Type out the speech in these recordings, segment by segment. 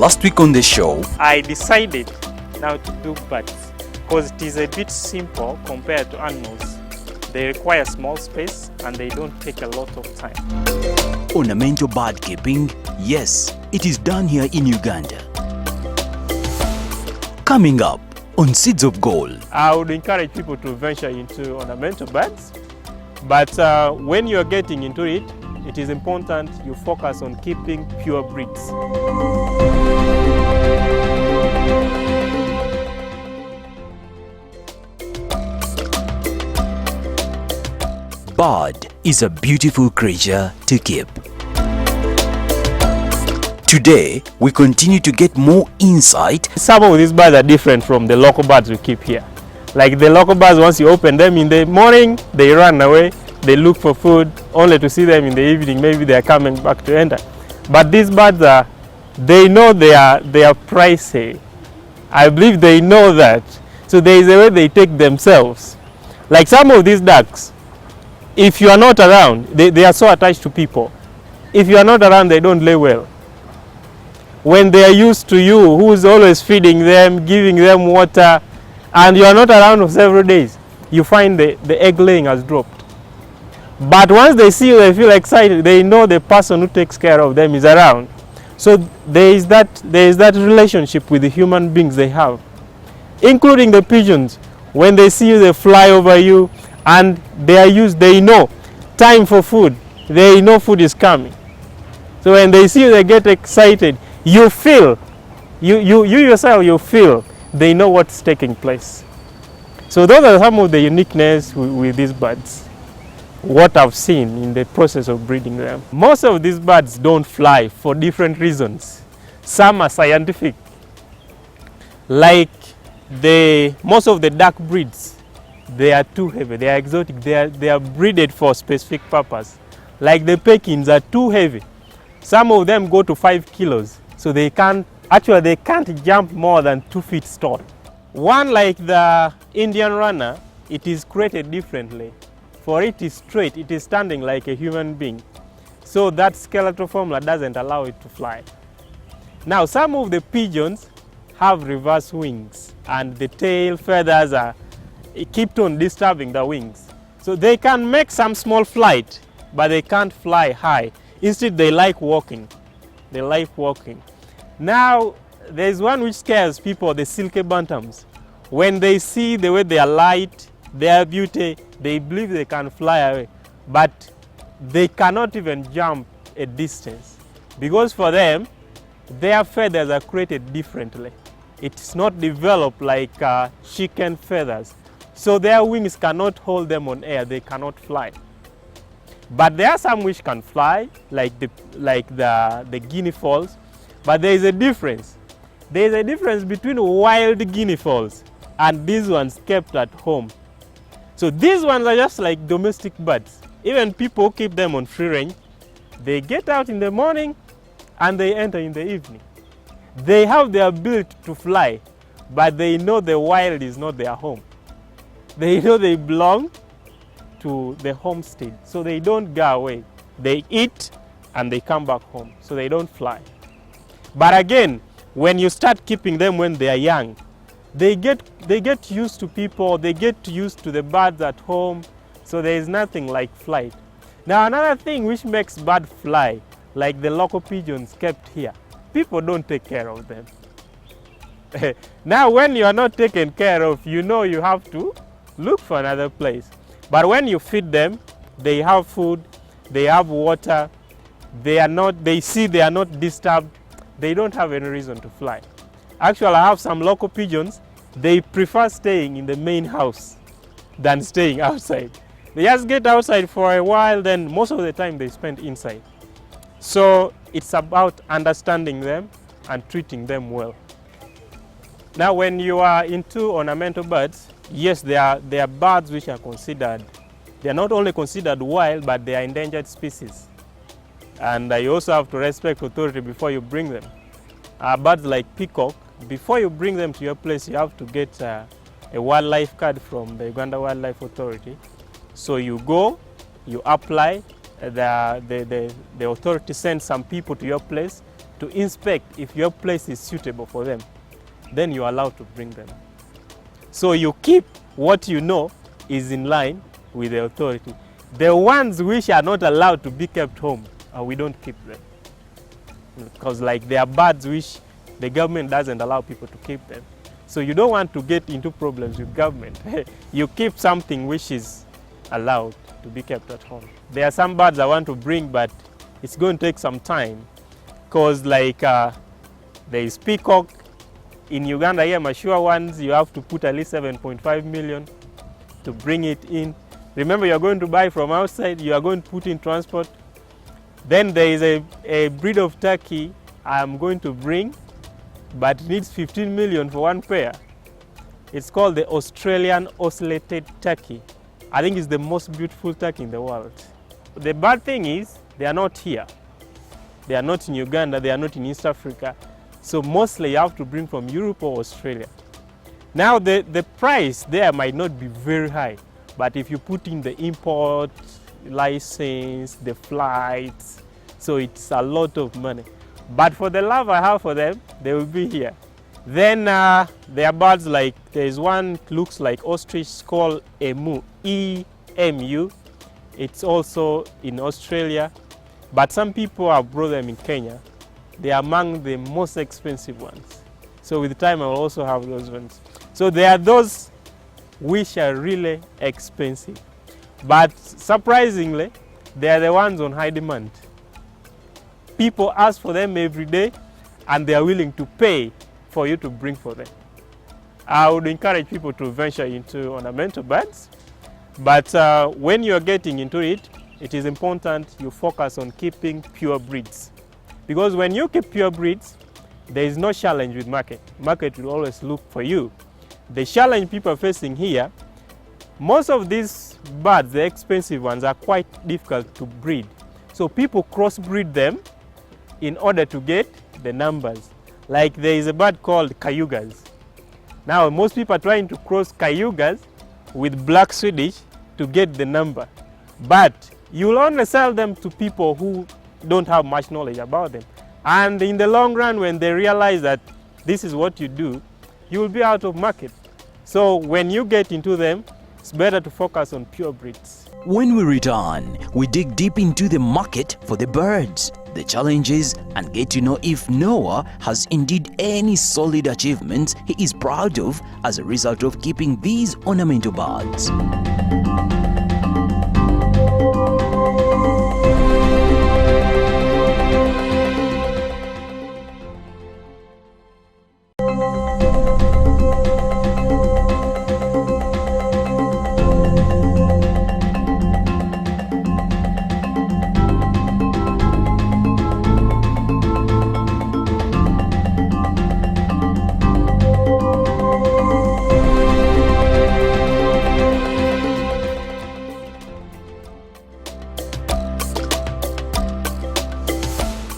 last week on the show, I decided now to do birds because it is a bit simple compared to animals. They require small space and they don't take a lot of time. ornamental bird keeping, yes, it is done here in Uganda. Coming up on Seeds of Gold. I would encourage people to venture into ornamental birds, but when you are getting into it, it is important you focus on keeping pure breeds. Bird is a beautiful creature to keep. Today, we continue to get more insight. Some of these birds are different from the local birds we keep here. Like the local birds, once you open them in the morning, they run away, they look for food, only to see them in the evening, maybe they are coming back to enter. But these birds they know they are pricey. I believe they know that. So there is a way they take themselves. Like some of these ducks, if you are not around, they are so attached to people. If you are not around, they don't lay well. When they are used to you, who's always feeding them, giving them water, and you are not around for several days, you find the egg laying has dropped. But once they see you, they feel excited. They know the person who takes care of them is around. So there is that relationship with the human beings they have, including the pigeons. When they see you, they fly over you, and they know time for food. They know food is coming. So when they see you, they get excited. You feel, you yourself, you feel they know what's taking place. So those are some of the uniqueness with these birds, what I've seen in the process of breeding them. Most of these birds don't fly for different reasons. Some are scientific. Like most of the duck breeds, they are too heavy, they are exotic, they are breeded for a specific purpose. Like the Pekins are too heavy. Some of them go to 5 kilos. So they can't jump more than 2 feet tall. One like the Indian runner, it is created differently. For it is straight, it is standing like a human being. So that skeletal formula doesn't allow it to fly. Now some of the pigeons have reverse wings and the tail feathers keep on disturbing the wings. So they can make some small flight, but they can't fly high. Instead they like walking. They like walking. Now, there's one which scares people, the silky bantams. When they see the way they are light, their beauty, they believe they can fly away. But they cannot even jump a distance. Because for them, their feathers are created differently. It's not developed like chicken feathers. So their wings cannot hold them on air, they cannot fly. But there are some which can fly, like the guinea fowls. But there is a difference. There is a difference between wild guinea fowls and these ones kept at home. So these ones are just like domestic birds. Even people keep them on free range. They get out in the morning and they enter in the evening. They have the ability to fly, but they know the wild is not their home. They know they belong to the homestead, so they don't go away. They eat and they come back home, so they don't fly. But again, when you start keeping them when they are young, they get used to people, they get used to the birds at home, so there is nothing like flight. Now another thing which makes birds fly, like the local pigeons kept here, people don't take care of them. Now when you are not taken care of, you know you have to look for another place. But when you feed them, they have food, they have water, they see they are not disturbed, they don't have any reason to fly. Actually, I have some local pigeons, they prefer staying in the main house than staying outside. They just get outside for a while, then most of the time they spend inside. So it's about understanding them and treating them well. Now when you are into ornamental birds, yes, there are birds which are considered, they are not only considered wild, but they are endangered species. And you also have to respect authority before you bring them. Birds like peacock, before you bring them to your place, you have to get a wildlife card from the Uganda Wildlife Authority. So you go, you apply, the authority sends some people to your place, to inspect if your place is suitable for them, then you're allowed to bring them. So you keep what you know is in line with the authority. The ones which are not allowed to be kept home, we don't keep them. Because like there are birds which the government doesn't allow people to keep them. So you don't want to get into problems with government. You keep something which is allowed to be kept at home. There are some birds I want to bring, but it's going to take some time. Because like there is peacock. In Uganda here, mature ones, you have to put at least 7.5 million to bring it in. Remember, you're going to buy from outside, you are going to put in transport. Then there is a breed of turkey I'm going to bring, but it needs 15 million for one pair. It's called the Australian ocellated turkey. I think it's the most beautiful turkey in the world. The bad thing is, they are not here. They are not in Uganda, they are not in East Africa. So mostly you have to bring from Europe or Australia. Now the price there might not be very high, but if you put in the import, license, the flights, so it's a lot of money. But for the love I have for them, they will be here. Then there are birds like, there's one looks like ostrich called emu, E-M-U. It's also in Australia, but some people have brought them in Kenya. They are among the most expensive ones. So with time I will also have those ones. So there are those which are really expensive. But surprisingly, they are the ones on high demand. People ask for them every day and they are willing to pay for you to bring for them. I would encourage people to venture into ornamental birds. But when you are getting into it, it is important you focus on keeping pure breeds. Because when you keep pure breeds, there is no challenge with market. Market will always look for you. The challenge people are facing here, most of these birds, the expensive ones, are quite difficult to breed. So people crossbreed them in order to get the numbers. Like there is a bird called cayugas. Now most people are trying to cross cayugas with black Swedish to get the number. But you will only sell them to people who don't have much knowledge about them. And in the long run, when they realize that this is what you do, you will be out of market. So when you get into them, it's better to focus on pure breeds. When we return, we dig deep into the market for the birds, the challenges, and get to know if Noah has indeed any solid achievements he is proud of as a result of keeping these ornamental birds.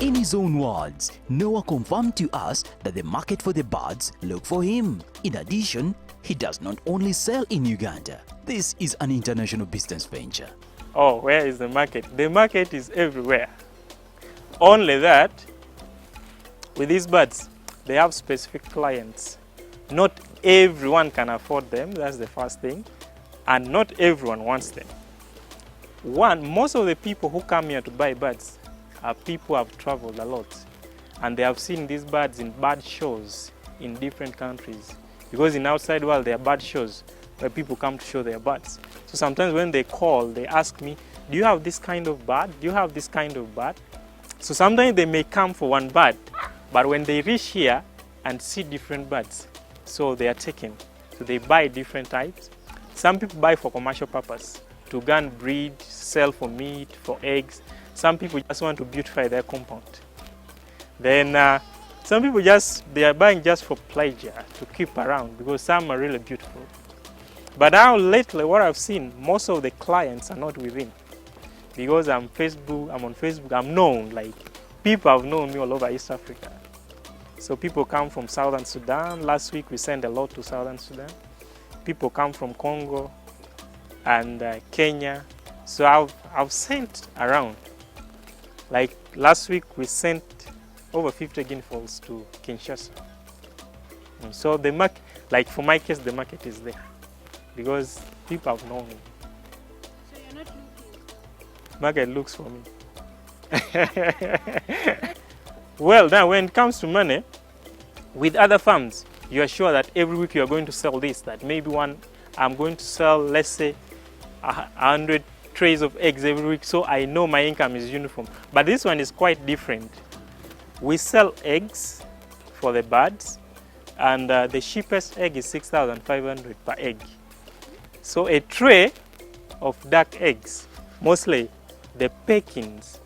In his own words, Noah confirmed to us that the market for the birds look for him. In addition, he does not only sell in Uganda. This is an international business venture. Oh, where is the market? The market is everywhere. Only that, with these birds, they have specific clients. Not everyone can afford them, that's the first thing. And not everyone wants them. One, most of the people who come here to buy birds are people who have traveled a lot. And they have seen these birds in bird shows in different countries. Because in outside world, there are bird shows where people come to show their birds. So sometimes when they call, they ask me, do you have this kind of bird? Do you have this kind of bird? So sometimes they may come for one bird, but when they reach here and see different birds, so they are taken. So they buy different types. Some people buy for commercial purpose, to go and breed, sell for meat, for eggs. Some people just want to beautify their compound. Then some people they are buying just for pleasure, to keep around, because some are really beautiful. But now lately, what I've seen, most of the clients are not within. Because I'm on Facebook, I'm known, like people have known me all over East Africa. So people come from Southern Sudan. Last week we sent a lot to Southern Sudan. People come from Congo and Kenya. So I've sent around. Like last week we sent over 50 guinea fowls to Kinshasa. So the market, like for my case, the market is there because people have known me. So you're not looking? Market looks for me. Well, now when it comes to money, with other farms, you are sure that every week you are going to sell this, that maybe I'm going to sell, let's say, 100 trays of eggs every week, so I know my income is uniform. But this one is quite different. We sell eggs for the birds, and the cheapest egg is 6,500 per egg. So a tray of duck eggs, mostly the Pekins,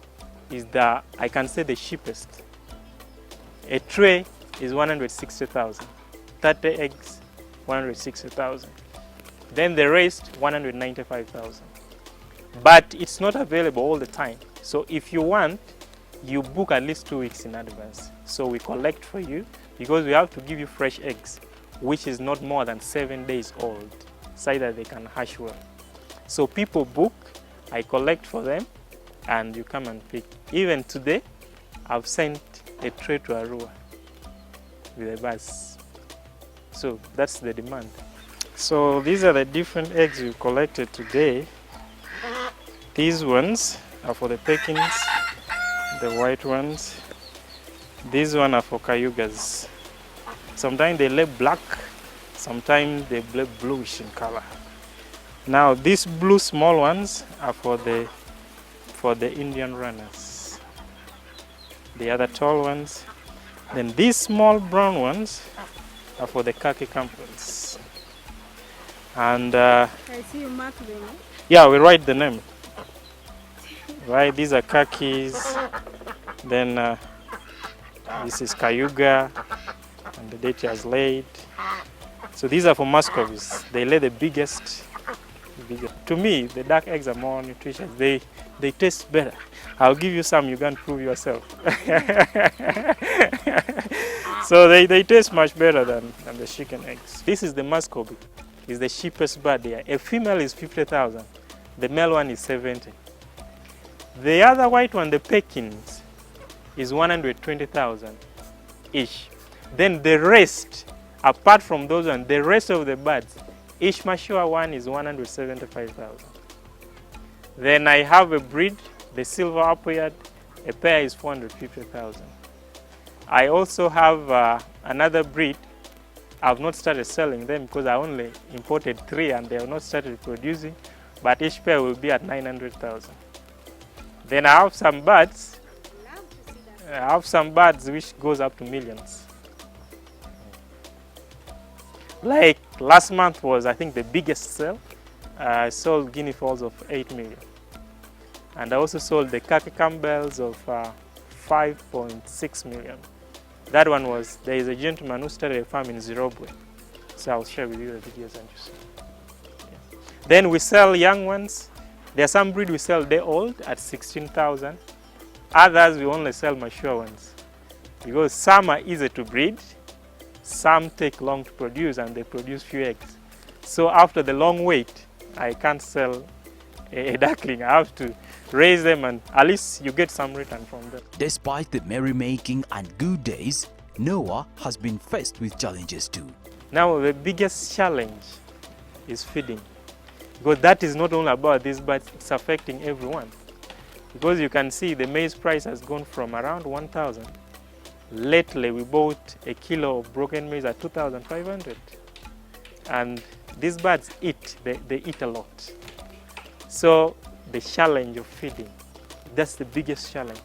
is I can say the cheapest. A tray is 160,000. 30 eggs, 160,000. Then the rest, 195,000. But it's not available all the time. So if you want, you book at least 2 weeks in advance. So we collect for you because we have to give you fresh eggs, which is not more than 7 days old, so that they can hatch well. So people book, I collect for them, and you come and pick. Even today, I've sent a tray to Arua with a bus. So that's the demand. So these are the different eggs we collected today. These ones are for the Pekins, the white ones. These ones are for Cayugas. Sometimes they lay black, sometimes they lay bluish in color. Now these blue small ones are for the Indian runners. The other tall ones. Then these small brown ones are for the khaki campbells. And I see you mark them. yeah, we write the name. Right, these are khakis. Then this is Cayuga, and the date has laid. So these are for Muscovies. They lay the biggest. To me, the duck eggs are more nutritious. They taste better. I'll give you some, you can prove yourself. So they taste much better than the chicken eggs. This is the Muscovy. It's the cheapest bird there. A female is 50,000. The male one is 70. The other white one, the Pekins, is 120,000 each. Then the rest, apart from those ones, the rest of the birds, each mature one is 175,000. Then I have a breed, the silver upward, a pair is 450,000. I also have another breed. I've not started selling them because I only imported 3 and they have not started producing, but each pair will be at 900,000. Then I have some birds. I have some birds which goes up to millions. Like last month was, I think, the biggest sale. I sold guinea fowls of 8 million. And I also sold the khaki campbells of 5.6 million. That one was, there is a gentleman who started a farm in Zimbabwe. So I'll share with you the videos and you see. Yeah. Then we sell young ones. There are some breed we sell day old at 16,000. Others we only sell mature ones. Because some are easy to breed, some take long to produce and they produce few eggs. So after the long wait, I can't sell a duckling. I have to raise them and at least you get some return from them. Despite the merrymaking and good days, Noah has been faced with challenges too. Now the biggest challenge is feeding. Because that is not only about this, but it's affecting everyone. Because you can see the maize price has gone from around 1,000. Lately we bought a kilo of broken maize at 2,500. And these birds eat, they eat a lot. So the challenge of feeding, that's the biggest challenge.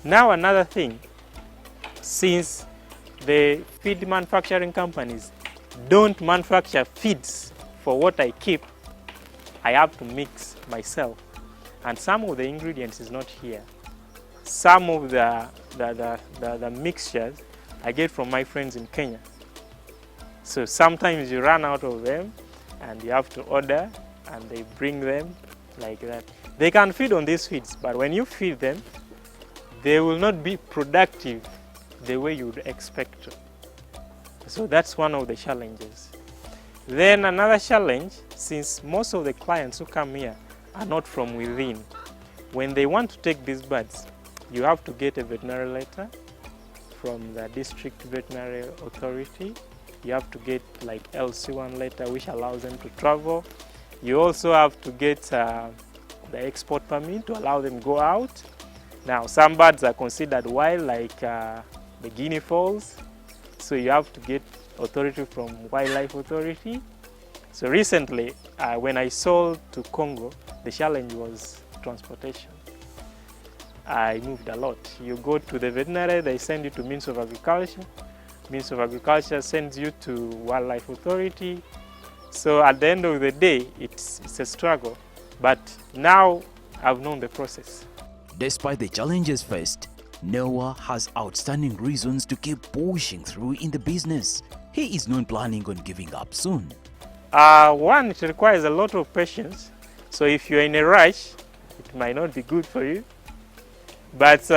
Now another thing, since the feed manufacturing companies don't manufacture feeds for what I keep, I have to mix myself. And some of the ingredients is not here. Some of the mixtures I get from my friends in Kenya. So sometimes you run out of them and you have to order and they bring them like that. They can feed on these feeds, but when you feed them, they will not be productive the way you would expect to. So that's one of the challenges. Then another challenge, since most of the clients who come here are not from within, when they want to take these birds, you have to get a veterinary letter from the district veterinary authority. You have to get like LC1 letter which allows them to travel. You also have to get the export permit to allow them to go out. Now some birds are considered wild, like the guinea fowls, so you have to get authority from Wildlife Authority. So recently when I sold to Congo, the challenge was transportation. I moved a lot. You go to the veterinary, they send you to Ministry of Agriculture. Ministry of Agriculture sends you to Wildlife Authority. So at the end of the day, it's a struggle. But now I've known the process. Despite the challenges faced, Noah has outstanding reasons to keep pushing through in the business. He is not planning on giving up soon. One, it requires a lot of patience. So if you're in a rush, it might not be good for you. But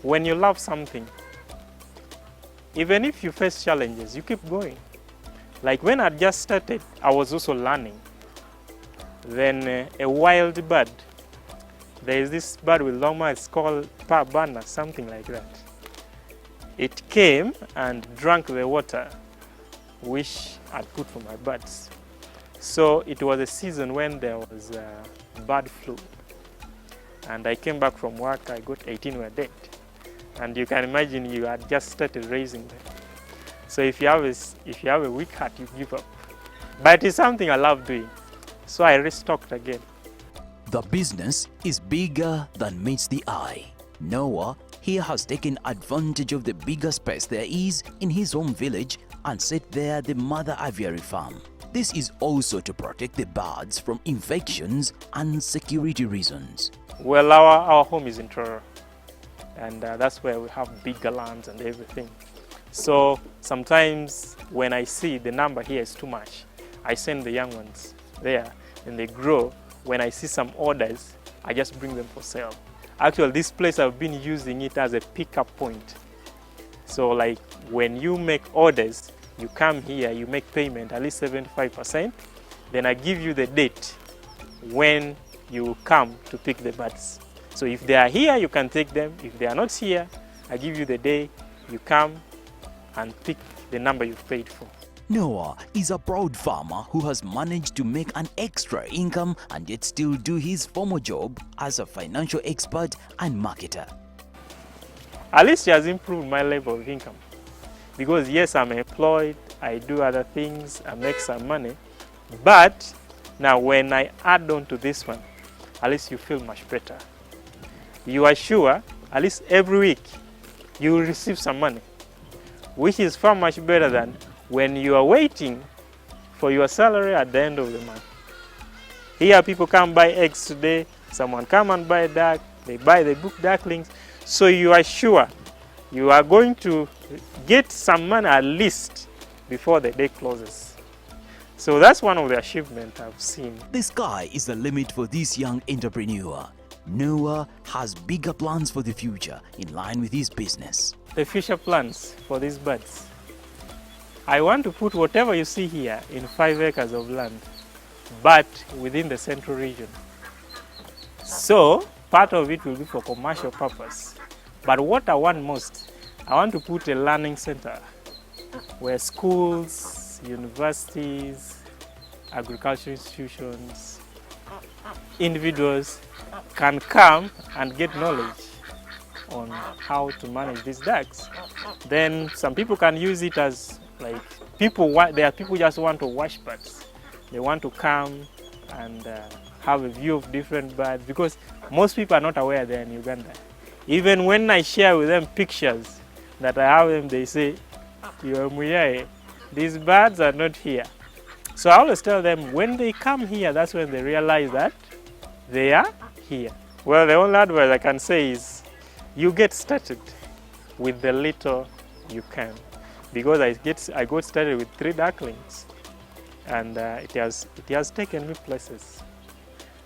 when you love something, even if you face challenges, you keep going. Like when I just started, I was also learning. Then a wild bird, there is this bird with long mouth, it's called pabana, something like that. It came and drank the water which I'd put for my birds. So it was a season when there was bird flu. And I came back from work, I got 18 were dead. And you can imagine you had just started raising them. So if you have a weak heart, you give up. But it's something I love doing. So I restocked again. The business is bigger than meets the eye. Noah here has taken advantage of the bigger space there is in his home village and set there the mother aviary farm. This is also to protect the birds from infections and security reasons. Well, our home is in Truro, and that's where we have bigger lands and everything. So sometimes when I see the number here is too much, I send the young ones there and they grow. When I see some orders, I just bring them for sale. Actually, this place I've been using it as a pickup point. So like when you make orders, you come here, you make payment at least 75%, then I give you the date when you come to pick the birds. So if they are here, you can take them. If they are not here, I give you the day, you come and pick the number you've paid for. Noah is a proud farmer who has managed to make an extra income and yet still do his former job as a financial expert and marketer. At least it has improved my level of income. Because yes, I'm employed, I do other things, I make some money. But now when I add on to this one, at least you feel much better. You are sure, at least every week, you will receive some money, which is far much better than when you are waiting for your salary at the end of the month. Here people come buy eggs today, someone come and buy duck, they book ducklings. So you are sure you are going to get some money at least before the day closes. So that's one of the achievements I've seen. The sky is the limit for this young entrepreneur. Noah has bigger plans for the future in line with his business. The future plans for these birds. I want to put whatever you see here in 5 acres of land, but within the central region. So part of it will be for commercial purpose. But what I want most, I want to put a learning center where schools, universities, agricultural institutions, individuals can come and get knowledge on how to manage these ducks. Then some people can use it as like there are people just want to watch birds. They want to come and have a view of different birds because most people are not aware they're in Uganda. Even when I share with them pictures that I have them, they say, "You're Muyae, these birds are not here." So I always tell them when they come here, that's when they realize that they are here. Well, the only advice I can say is you get started with the little you can. Because I got started with 3 ducklings and it has taken me places.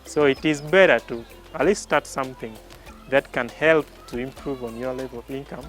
So it is better to at least start something that can help to improve on your level of income